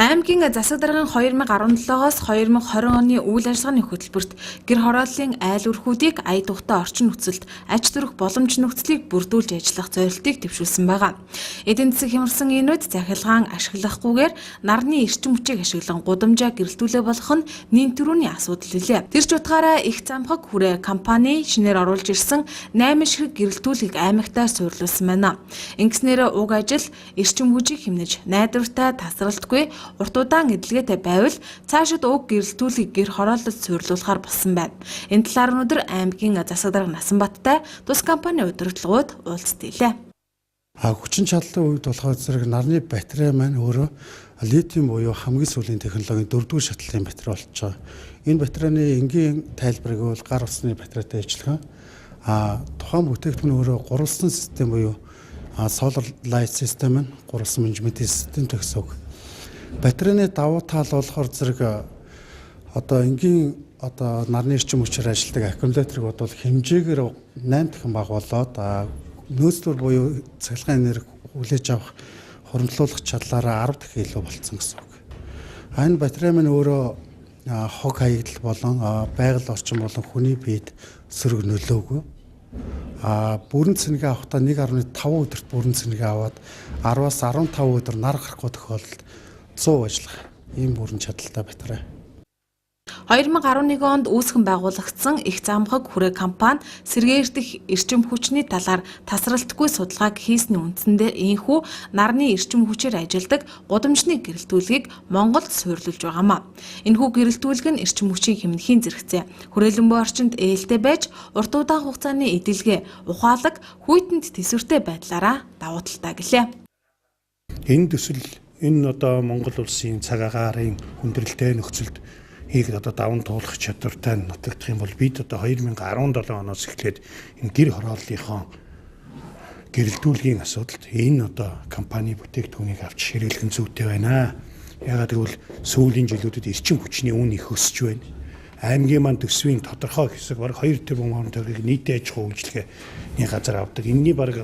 Аймгийн засаг даргын 2017-оос 2020 оны үйл ажиллагааны хөтөлбөрт гэр хорооллын айл өрхүүдийг ая тухтай орчин нөхцөлд аж төрөх боломж нөхцөлийг бүрдүүлж ажиллах зорилтыг дэвшүүлсэн байгаа. Эдийн засаг хямрсан энүүд захилгаан ашиглахгүйгээр нарны эрчим хүчийг ашиглан гудамжаа гэрэлтүүлээ болох нь нийт төрөний асуудал билээ. Тэр ч утгаараа их замхаг хүрээ компани шинээр оруулж ирсэн 8 ширхэг гэрэлтүүлгийг аймагтаа суйрлуулсан байна. Ингэснээр уг ажил эрчим хүчийг хэмнэж найдвартай тасралтгүй урт удаан эдлэгээтэй байвал цаашид уг гэрэлтүүлгийг гэр хороололд суйрлуулахар болсон байна. Энэ талаар өнөөдөр аймгийн засаг дарга Насанбаттай тус компани удирдлагууд уулзтийлээ. Хүчин чадлын үед болохоор зэрэг нарны батарей маань өөрөө литиум буюу хамгийн сүүлийн технологийн 4-р шатлалын батарей болж байгаа. Энэ батарейны энгийн тайлбарыг бол гар усны батарейтай ажиллах. Тухайн бүтээгдэхүүн өөрөө гурвалсан систем буюу solar light system нь гурвалсан менежментийн системтэй гэсэн үг. Батарейны давуу тал болохоор зэрэг энгийн нарны эрчим хүчээр ажилладаг аккумуляторыг бодвол хэмжээгээр 8 дахин бага болоод нөөцлөр буюу цахилгаан энерги хүлээж авах хуримтлуулах чадлаараа 10 дахин илүү болцсон гэсэн үг. Энэ батарей маань өөрөө хог хаягдал болон байгаль орчин болон хүний биед сөрөг нөлөөгүй. Бүрэн цэнэгээ авахдаа 1.5 өдөрт бүрэн цэнэгээ аваад 10-аас 15 өдөр нар гарахгүй тохиолдолд 100 ажиллах ийм бүрэн чадалтай батарей. 2011 онд үүсгэн байгуулагдсан их замхаг хүрээ компани сэргээгдэх эрчим хүчний талаар тасралтгүй судалгааг хийсний үндсэндээ ийхүү нарны эрчим хүчээр ажилладаг гудамжны гэрэлтүүлгийг Монголд суйрлуулж байгаамаа. Энэхүү гэрэлтүүлэг нь эрчим хүчийг хэмнэхийн зэрэгцээ хүрээлэн буй орчинд ээлтэй байж урт удаан хугацааны эдэлгээ ухаалаг хүйтэнд тэсвэртэй байдлаараа давуу талтай гэлээ. Энэ төсөл энэ Монгол улсын цаг агаарын хүндрэлтэй нөхцөлд хийгээд даван туулах чадвартай нутагдах юм бол бид 2017 оноос эхлээд энэ гэр хорооллынхоо гэрэлтүүлгийн асуудалд энэ компани бүтээгдэхүүнийг авч хэрэглэх зүйтэй байна. Яагаад гэвэл сүүлийн жилүүдэд эрчим хүчний үн их өсөж байна. Аймгийн маань төсвийн тодорхой хэсэг бараг 2 тэрбум төгрөгийг нийтийн аж ахуй үйлчлэгээний газар авдаг. Энэний бараг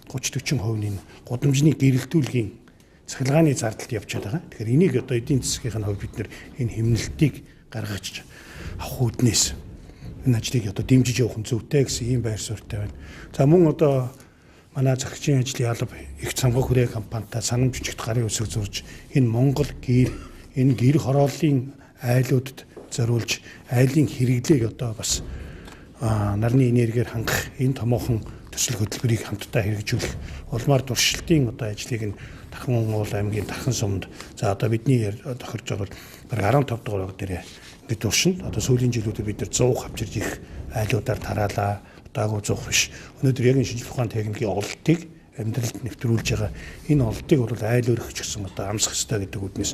30-40% нь гудамжны гэрэлтүүлгийн цахилгааны зардалд явж байгаа. Тэгэхээр энийг эдийн засгийн хувьд бид нэр энэ хэмнэлтийг гаргаж авах үүднээс энэ ажлыг дэмжиж явах нь зүйтэй гэсэн ийм байр суурьтай байна. За мөн манай захирагчийн ажлын алба их замхаг хүрээ компанитай санамж бичигт гарын үсэг зурж энэ Монгол энэ гэр хорооллын айлуудад зориулж айлын хэрэглээг бас нарны энергиээр хангах энэ томоохон төсөл хөтөлбөрийг хамтдаа хэрэгжүүлэх улмаар туршилтын ажлыг нь Дахин уул аймгийн Дархан сумд бидний тохирж байгаа бол 15 дугаар дээр ингээд туршина. Сүүлийн жилүүдэд бид нар 100 авчирж их айлуудаар тараалаа. Удаагүй 100 биш. Өнөөдөр яг энэ шинжлэх ухааны техникийн ололтыг амьдралд нэвтрүүлж байгаа. Энэ ололтыг бол айл өргөх гэсэн амсах хэрэгтэй гэдэг үднээс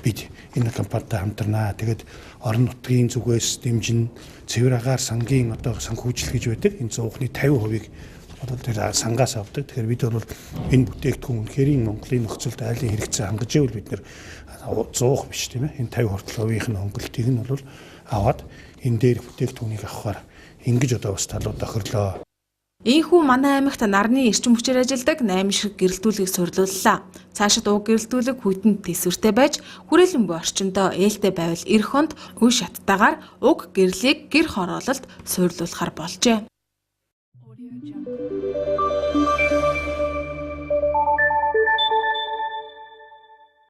бид энэ компанитай хамтарнаа. Тэгээд орон нутгийн зүгээс дэмжин цэвэр агаар сангийн санхүүжилт гэж байдаг. Энэ 100-ны 50%-ийг тэр сангаас авдаг. Тэгэхээр бид бол энэ бүтээгдэхүүн хэрийн Монголын нөхцөлд айлын хэрэгцээ хангаж ивэл бид нэр 100 биш тийм ээ. Энэ 50% нь хөнгөлтийг нь бол аваад энэ дээр бүтээгдэхүүнийг авахаар ингэж бас талууд тохирлоо. Ийхүү манай аймагт нарны эрчим хүчээр ажилладаг 8 ширхэг гэрэлтүүлгийг суйрлууллаа. Цаашид уг гэрэлтүүлэг хүйтэнд тэсвэртэй байж хүрээлэн буй орчиндөө ээлтэй байвал эх хонд үе шаттайгаар уг гэрлийг гэр хороололд суйрлуулахар болжээ.